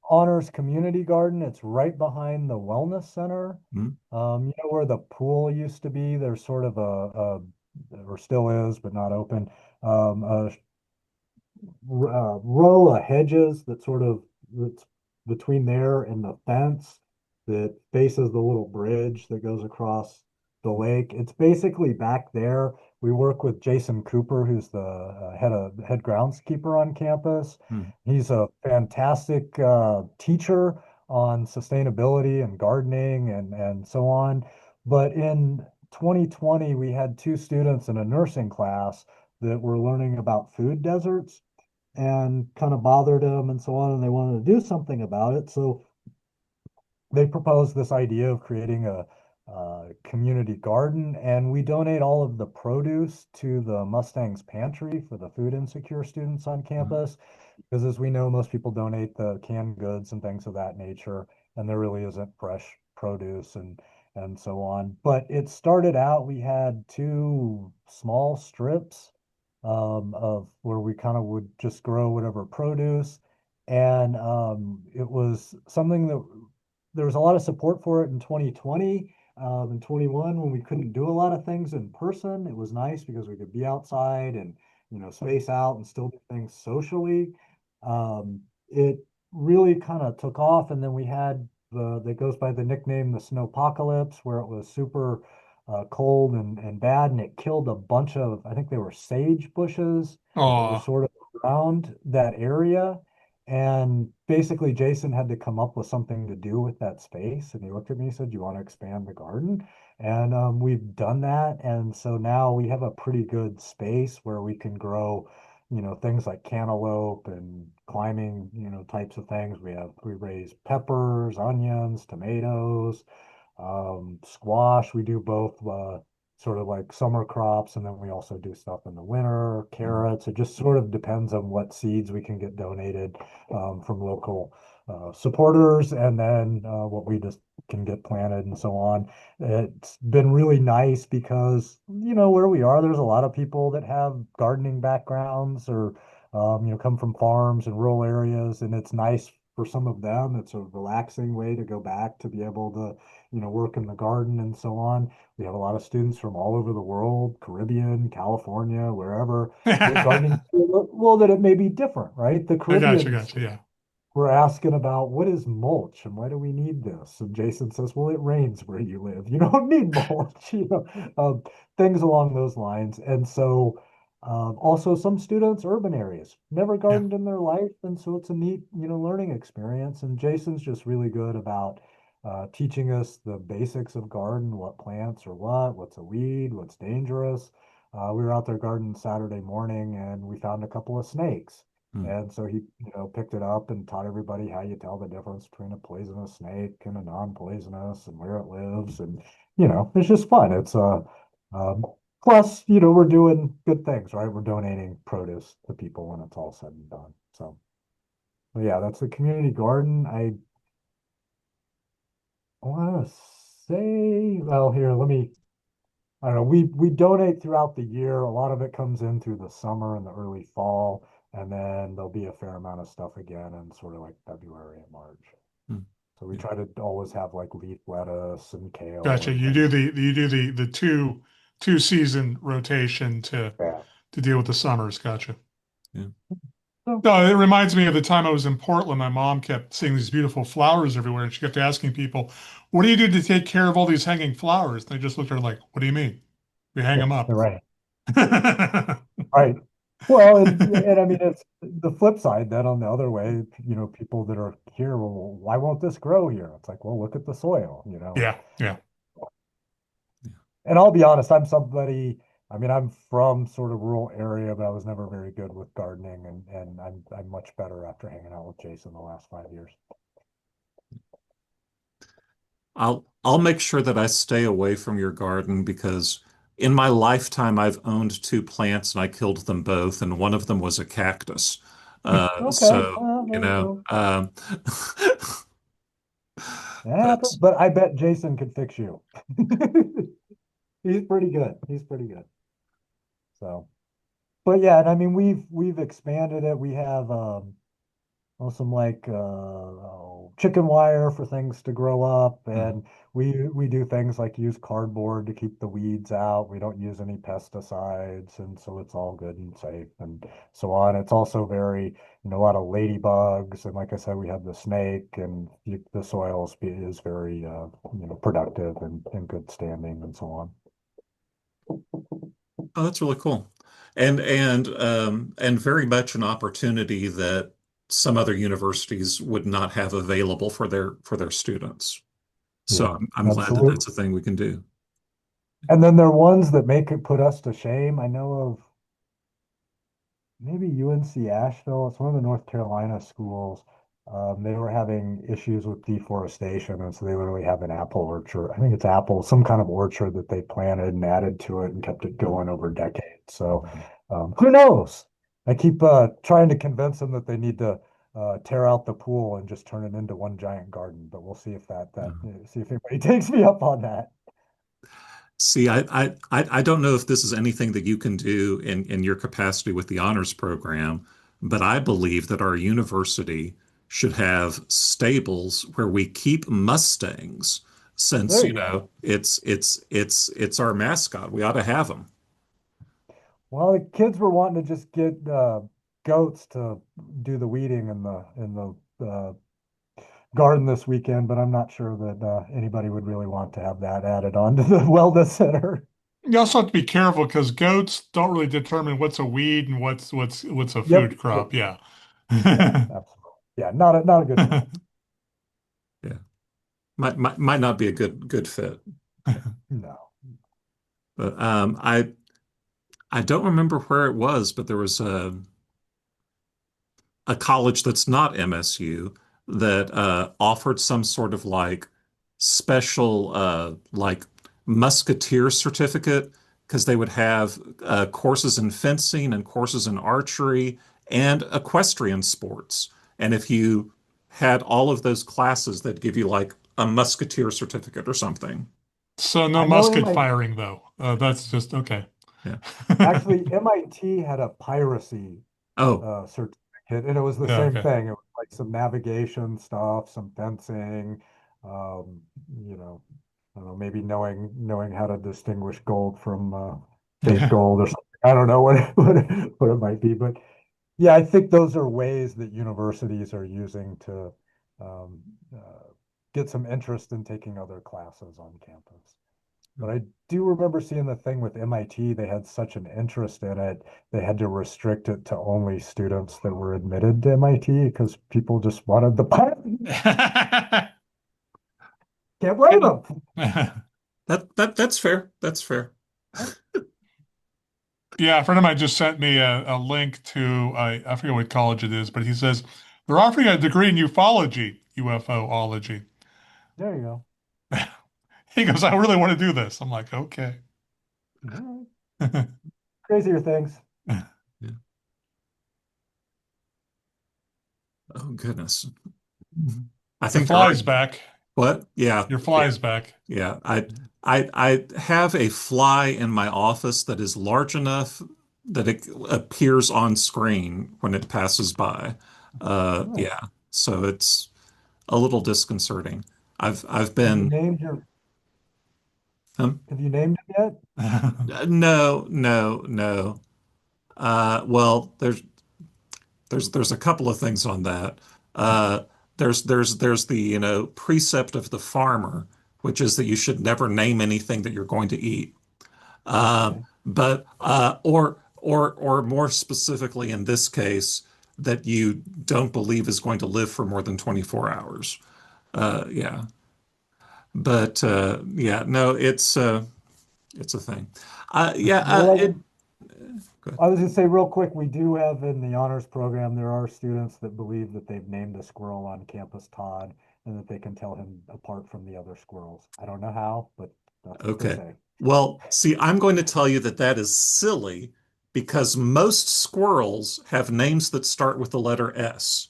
[SPEAKER 3] Honors Community Garden. It's right behind the Wellness Center.
[SPEAKER 2] Hmm,
[SPEAKER 3] You know where the pool used to be? There's sort of or still is, but not open, a row of hedges that's between there and the fence that faces the little bridge that goes across the lake. It's basically back there. We work with Jason Cooper, who's the head groundskeeper on campus.
[SPEAKER 2] hmm,
[SPEAKER 3] He's a fantastic teacher on sustainability and gardening and so on. But in 2020, we had two students in a nursing class that were learning about food deserts and kind of bothered them and so on, and they wanted to do something about it. So they proposed this idea of creating a community garden, and we donate all of the produce to the Mustangs Pantry for the food insecure students on
[SPEAKER 2] hmm,
[SPEAKER 3] campus. Because as we know, most people donate the canned goods and things of that nature, and there really isn't fresh produce and so on. But it started out, we had two small strips of where we kind of would just grow whatever produce. And it was something that there was a lot of support for it in 2020 and 21 when we couldn't do a lot of things in person. It was nice because we could be outside and space out and still do things socially. It really kind of took off, and then we had the that goes by the nickname the snowpocalypse, where it was super cold and bad, and it killed a bunch of, I think they were sage bushes that were
[SPEAKER 1] Aw.
[SPEAKER 3] sort of around that area. And basically, Jason had to come up with something to do with that space. And he looked at me and said, "You want to expand the garden?" And we've done that. And so now we have a pretty good space where we can grow, things like cantaloupe and climbing, types of things. We raise peppers, onions, tomatoes, squash. We do both sort of like summer crops, and then we also do stuff in the winter,
[SPEAKER 2] hmm,
[SPEAKER 3] carrots. It just sort of depends on what seeds we can get donated from local supporters, and then what we just can get planted and so on. It's been really nice because, where we are, there's a lot of people that have gardening backgrounds or, come from farms and rural areas, and it's nice for some of them. It's a relaxing way to go back to be able to, work in the garden and so on. We have a lot of students from all over the world, Caribbean, California, wherever, that gardening,
[SPEAKER 1] I
[SPEAKER 3] well, that it may be different, right? The Caribbeans
[SPEAKER 1] gotcha. Yeah.
[SPEAKER 3] we're asking about what is mulch and why do we need this? And Jason says, well, it rains where you live. You don't need mulch, things along those lines. And so, also some students, urban areas, never
[SPEAKER 1] Yeah.
[SPEAKER 3] gardened in their life. And so it's a neat, learning experience. And Jason's just really good about teaching us the basics of garden, what plants are what's a weed, what's dangerous. We were out there gardening Saturday morning and we found a couple of snakes.
[SPEAKER 2] hmm.
[SPEAKER 3] And so he, picked it up and taught everybody how you tell the difference between a poisonous snake and a non-poisonous and where it lives. And, it's just fun. Um, plus, we're doing good things, right? We're donating produce to people when it's all said and done. So, but yeah, that's the community garden. I want to say, well, here, I don't know. We donate throughout the year. A lot of it comes in through the summer and the early fall. and then there'll be a fair amount of stuff again in sort of like February and March.
[SPEAKER 2] Hmm.
[SPEAKER 3] So we
[SPEAKER 2] Yeah.
[SPEAKER 3] try to always have like leaf lettuce and kale
[SPEAKER 1] Gotcha.
[SPEAKER 3] and
[SPEAKER 1] You
[SPEAKER 3] things.
[SPEAKER 1] do the two season rotation
[SPEAKER 3] Yeah.
[SPEAKER 1] to deal with the summers. Gotcha.
[SPEAKER 2] Yeah.
[SPEAKER 3] So
[SPEAKER 1] No, it reminds me of the time I was in Portland. My mom kept seeing these beautiful flowers everywhere, and she kept asking people, "What do you do to take care of all these hanging flowers?" And they just looked at her like, "What do you mean? We hang them
[SPEAKER 3] yes,
[SPEAKER 1] up."
[SPEAKER 3] they're right. Right. Well, and I mean it's the flip side then on the other way, people that are here, well, why won't this grow here? It's like, well, look at the soil,
[SPEAKER 1] Yeah, yeah.
[SPEAKER 3] and I'll be honest, I mean, I'm from sort of rural area, but I was never very good with gardening and I'm much better after hanging out with Jason the last 5 years.
[SPEAKER 2] I'll make sure that I stay away from your garden because in my lifetime I've owned two plants and I killed them both, and one of them was a cactus.
[SPEAKER 3] Okay,
[SPEAKER 2] So
[SPEAKER 3] well,
[SPEAKER 2] you
[SPEAKER 3] there you
[SPEAKER 2] know,
[SPEAKER 3] go.
[SPEAKER 2] um,
[SPEAKER 3] It
[SPEAKER 2] but
[SPEAKER 3] happens, but I bet Jason could fix you. He's pretty good. He's pretty good. So, but yeah, and I mean we've expanded it. We have some like chicken wire for things to grow up,
[SPEAKER 2] mm,
[SPEAKER 3] and we do things like use cardboard to keep the weeds out. We don't use any pesticides, and so it's all good and safe and so on. It's also very, a lot of ladybugs, and like I said, we have the snake, and the soil is very productive and in good standing and so on.
[SPEAKER 2] oh, that's really cool, and very much an opportunity that some other universities would not have available for their students. So
[SPEAKER 3] Yeah,
[SPEAKER 2] I'm glad that
[SPEAKER 3] absolutely.
[SPEAKER 2] that's a thing we can do.
[SPEAKER 3] And then there are ones that make it put us to shame. I know of maybe UNC Asheville. It's one of the North Carolina schools. They were having issues with deforestation, and so they literally have an apple orchard. I think it's apple, some kind of orchard that they planted and added to it and kept it going over decades. So who knows? I keep trying to convince them that they need to tear out the pool and just turn it into one giant garden. But we'll see if see if anybody takes me up on that.
[SPEAKER 2] See, I don't know if this is anything that you can do in your capacity with the honors program, but I believe that our university should have stables where we keep Mustangs since,
[SPEAKER 3] There you go.
[SPEAKER 2] it's our mascot. We ought to have them.
[SPEAKER 3] Well, the kids were wanting to just get goats to do the weeding in the garden this weekend, but I'm not sure that anybody would really want to have that added on to the wellness center.
[SPEAKER 1] You also have to be careful because goats don't really determine what's a weed and what's a
[SPEAKER 3] Yep,
[SPEAKER 1] food
[SPEAKER 3] yep,
[SPEAKER 1] crop. Yeah.
[SPEAKER 3] yeah, absolutely. Yeah, not a good mix.
[SPEAKER 2] Yeah. Might not be a good fit.
[SPEAKER 3] No.
[SPEAKER 2] But I don't remember where it was, but there was a college that's not MSU that offered some sort of like special like musketeer certificate because they would have courses in fencing and courses in archery and equestrian sports. And if you had all of those classes, that give you like a musketeer certificate or something.
[SPEAKER 1] So no
[SPEAKER 3] I know
[SPEAKER 1] musket
[SPEAKER 3] MIT,
[SPEAKER 1] firing though. That's just okay.
[SPEAKER 2] Yeah.
[SPEAKER 3] actually, MIT had a piracy
[SPEAKER 2] Oh,
[SPEAKER 3] certificate, and it was the
[SPEAKER 1] Yeah,
[SPEAKER 3] same
[SPEAKER 1] okay.
[SPEAKER 3] thing. It was like some navigation stuff, some fencing, um, you know, I don't know, maybe knowing how to distinguish gold from fake gold or something. I don't know what it might be, but yeah, I think those are ways that universities are using to um, uh, get some interest in taking other classes on campus. But I do remember seeing the thing with MIT. They had such an interest in it, they had to restrict it to only students that were admitted to MIT because people just wanted the pilot. Can't blame them.
[SPEAKER 2] that's fair. That's fair.
[SPEAKER 1] Yeah, a friend of mine just sent me a link to I forget what college it is, but he says they're offering a degree in ufology, UFOlogy.
[SPEAKER 3] There you go.
[SPEAKER 1] He goes, I really want to do this. I'm like, okay.
[SPEAKER 3] All right. Crazier things.
[SPEAKER 2] Yeah. Oh goodness. I
[SPEAKER 1] Your
[SPEAKER 2] think there are
[SPEAKER 1] fly's back.
[SPEAKER 2] what? Yeah,
[SPEAKER 1] Your
[SPEAKER 2] yeah,
[SPEAKER 1] fly's back.
[SPEAKER 2] yeah. I have a fly in my office that is large enough that it appears on screen when it passes by.
[SPEAKER 3] Nice.
[SPEAKER 2] Yeah, so it's a little disconcerting. I've
[SPEAKER 3] Have you
[SPEAKER 2] been
[SPEAKER 3] named your
[SPEAKER 2] um,
[SPEAKER 3] have you named it yet?
[SPEAKER 2] no, no, no. Well, there's a couple of things on that. Uh, there's the precept of the farmer, which is that you should never name anything that you're going to eat.
[SPEAKER 3] Okay.
[SPEAKER 2] But or more specifically in this case, that you don't believe is going to live for more than 24 hours. Yeah. But yeah, no, it's a thing. Yeah,
[SPEAKER 3] Well,
[SPEAKER 2] it good.
[SPEAKER 3] I was going to say real quick, we do have in the honors program, there are students that believe that they've named a squirrel on campus Todd and that they can tell him apart from the other squirrels. I don't know how, but that's what they
[SPEAKER 2] Okay.
[SPEAKER 3] say.
[SPEAKER 2] Well, see, I'm going to tell you that that is silly because most squirrels have names that start with the letter S.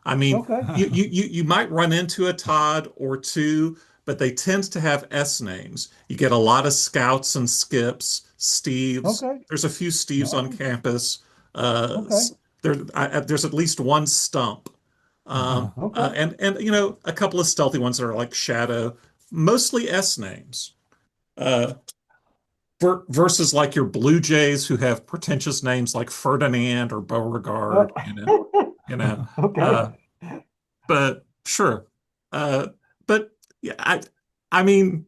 [SPEAKER 2] I mean,
[SPEAKER 3] Okay.
[SPEAKER 2] you might run into a Todd or two, but they tend to have S names. You get a lot of Scouts and Skips, Steves.
[SPEAKER 3] Okay.
[SPEAKER 2] There's a few Steves on
[SPEAKER 3] Nice.
[SPEAKER 2] campus. Uh,
[SPEAKER 3] Okay.
[SPEAKER 2] there's at least one Stump,
[SPEAKER 3] Okay.
[SPEAKER 2] and a couple of stealthy ones that are like Shadow. Mostly S names. Uh, versus like your Blue Jays who have pretentious names like Ferdinand or
[SPEAKER 3] Uh,
[SPEAKER 2] Beauregard. You know.
[SPEAKER 3] okay.
[SPEAKER 2] Uh, but sure. Uh, but yeah, I mean,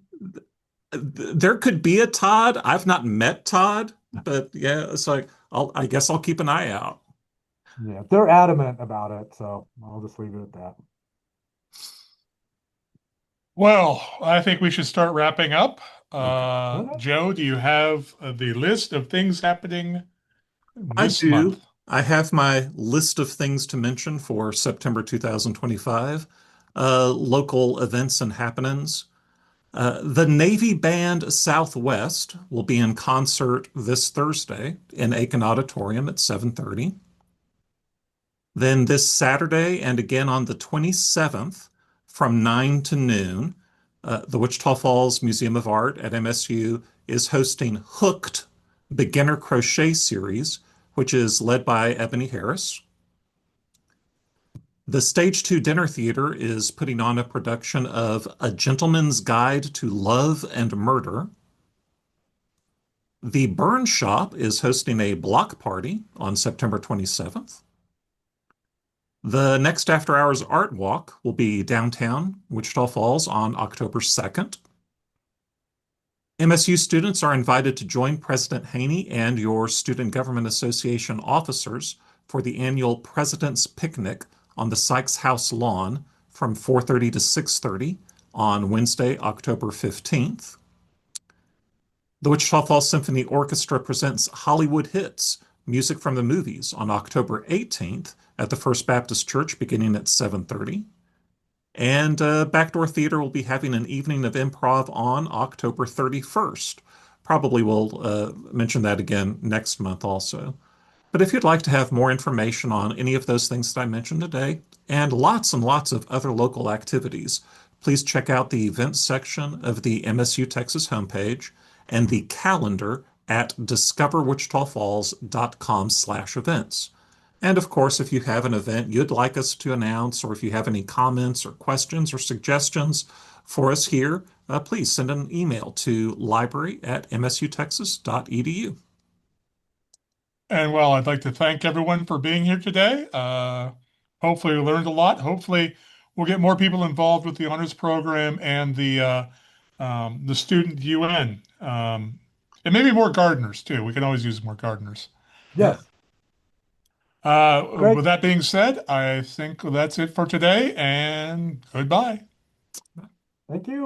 [SPEAKER 2] there could be a Todd. I've not met Todd, but yeah, it's like I guess I'll keep an eye out.
[SPEAKER 3] Yeah, they're adamant about it, so I'll just leave it at that.
[SPEAKER 1] Well, I think we should start wrapping up.
[SPEAKER 2] Okay.
[SPEAKER 3] Okay.
[SPEAKER 1] Joe, do you have the list of things happening
[SPEAKER 2] I
[SPEAKER 1] this month?
[SPEAKER 2] do. I have my list of things to mention for September 2025, local events and happenings. The Navy Band Southwest will be in concert this Thursday in Aiken Auditorium at 7:30. Then this Saturday and again on the 27th from 9 to noon, the Wichita Falls Museum of Art at MSU is hosting Hooked Beginner Crochet Series, which is led by Ebony Harris. The Stage 2 Dinner Theater is putting on a production of A Gentleman's Guide to Love and Murder. The Burn Shop is hosting a block party on September 27th. The next after hours art walk will be downtown Wichita Falls on October 2nd. MSU students are invited to join President Haney and your Student Government Association officers for the annual President's Picnic on the Sykes House lawn from 4:30 to 6:30 on Wednesday, October 15th. The Wichita Falls Symphony Orchestra presents Hollywood Hits, music from the movies on October 18th at the First Baptist Church beginning at 7:30. And Backdoor Theater will be having an evening of improv on October 31st. Probably will mention that again next month also. But if you'd like to have more information on any of those things that I mentioned today, and lots of other local activities, please check out the events section of the MSU Texas homepage and the calendar at discoverwichitafalls.com/events. And of course, if you have an event you'd like us to announce, or if you have any comments or questions or suggestions for us here, please send an email to library@msutexas.edu.
[SPEAKER 1] And well, I'd like to thank everyone for being here today. Hopefully, we learned a lot. Hopefully, we'll get more people involved with the honors program and the student UN. And maybe more gardeners too. We can always use more gardeners.
[SPEAKER 3] Yes.
[SPEAKER 1] With
[SPEAKER 3] Great.
[SPEAKER 1] that being said, I think that's it for today, and goodbye.
[SPEAKER 3] Thank you.